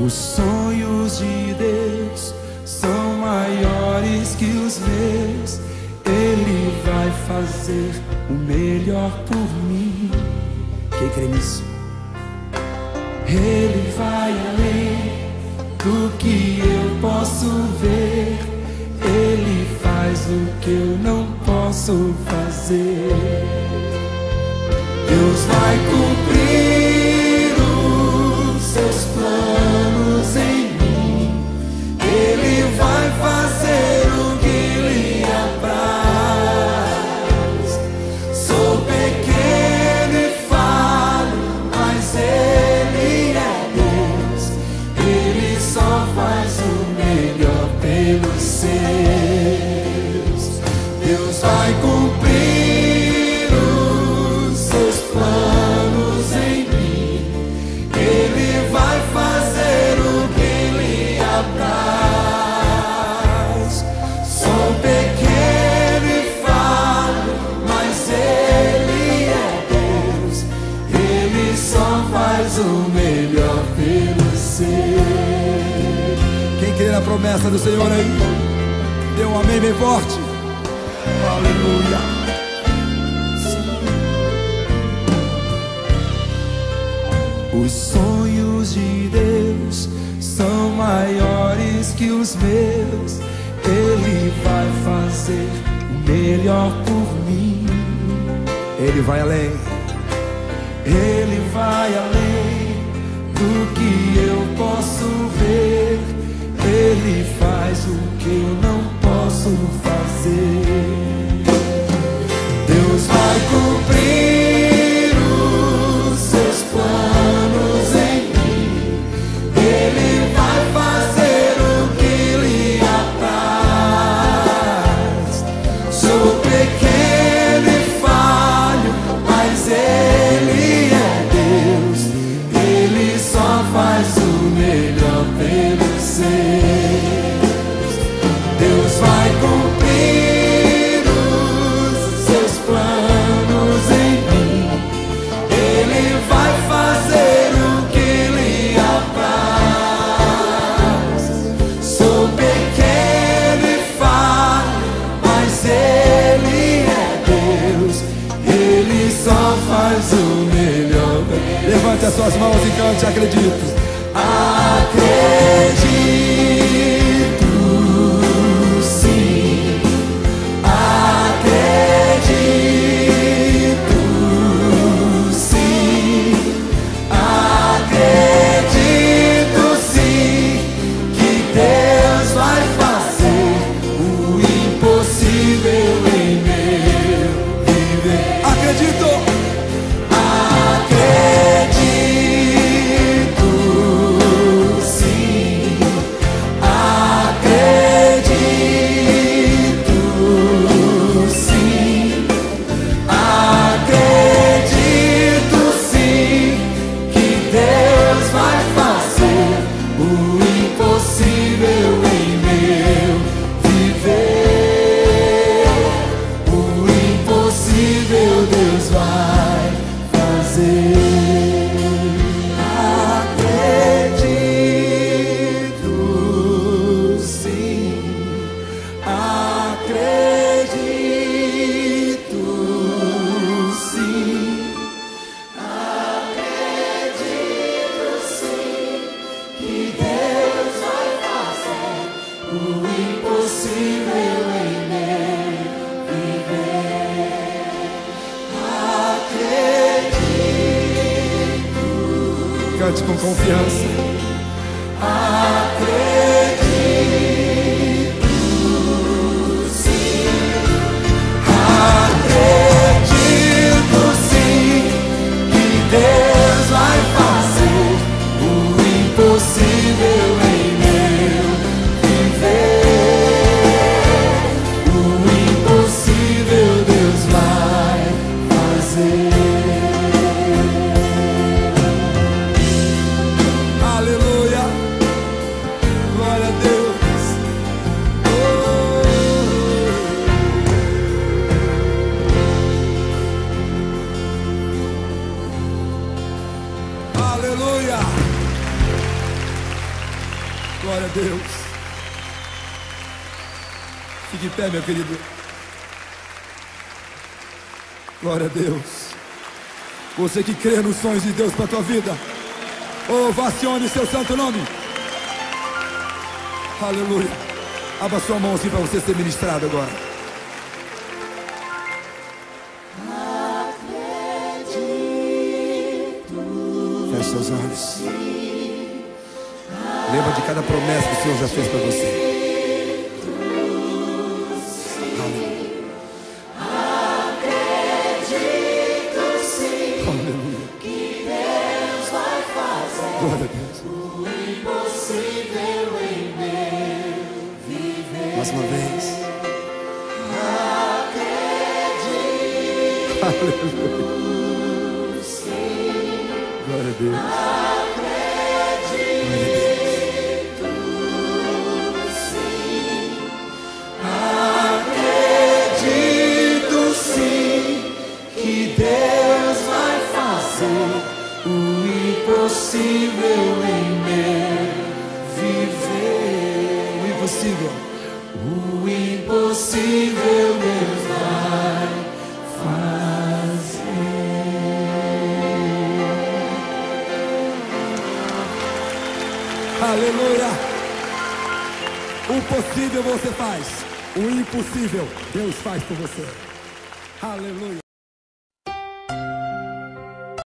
Os sonhos de Deus são maiores que os meus. Ele vai fazer o melhor por mim. Quem crê nisso? Ele vai além do que eu posso ver. Ele faz o que eu não posso fazer. Deus vai cumprir os seus planos em mim. Ele vai fazer o que lhe apraz. Sou pequeno e falho, mas Ele é Deus. Ele só faz o melhor pelos seus. Deus vai cumprir os seus planos em mim. Ele vai fazer o que lhe apraz. Sou pequeno e falho, mas Ele é Deus. Ele só faz o melhor pelos seus. Quem crê na promessa do Senhor aí? Dê um amém bem forte. Aleluia. Os sonhos de Deus são maiores que os meus. Ele vai fazer o melhor por mim. Ele vai além. Ele vai além do que eu posso ver. Ele faz o que eu não posso fazer. Deus vai cumprir os seus planos em mim. Ele vai fazer o que lhe apraz. Sou pequeno e falho, mas Ele é Deus. Ele só faz o melhor pelos seus. Deus vai cumprir os seus planos em mim. Ele vai fazer o que lhe apraz. Sou pequeno e falho, mas Ele é Deus. Ele só faz o melhor. Levante as suas mãos e cante, acredito. Acredito, sim. Acredito, sim. Acredito, sim, que Deus vai fazer o impossível em meu viver. Acredito. Acredito, sim. Acredito, sim. Acredito, sim, que Deus vai fazer o impossível em meu viver. O impossível Deus vai fazer. Acredito, sim. Acredito, sim. Acredito, sim, que Deus vai fazer o impossível em meu viver. Acredito. Cante com confiança. Acredito, sim. Acredito, sim, que Deus vai fazer o impossível em meu viver. O impossível Deus vai fazer. Glória a Deus. Fique em pé, meu querido. Glória a Deus. Você que crê nos sonhos de Deus para a tua vida, ovacione seu santo nome. Aleluia. Abra sua mão assim para você ser ministrado agora. Feche seus olhos. Lembra de cada promessa que o Senhor já fez para você. Glória a Deus. O impossível em meu viver. Mais uma vez. Acredito. Aleluia. Sim. Glória a Deus. Acredito. Sim. Acredito sim que Deus vai fazer o impossível em meu viver. O impossível. O impossível Deus vai fazer. Aleluia. O possível você faz. O impossível Deus faz por você. Aleluia.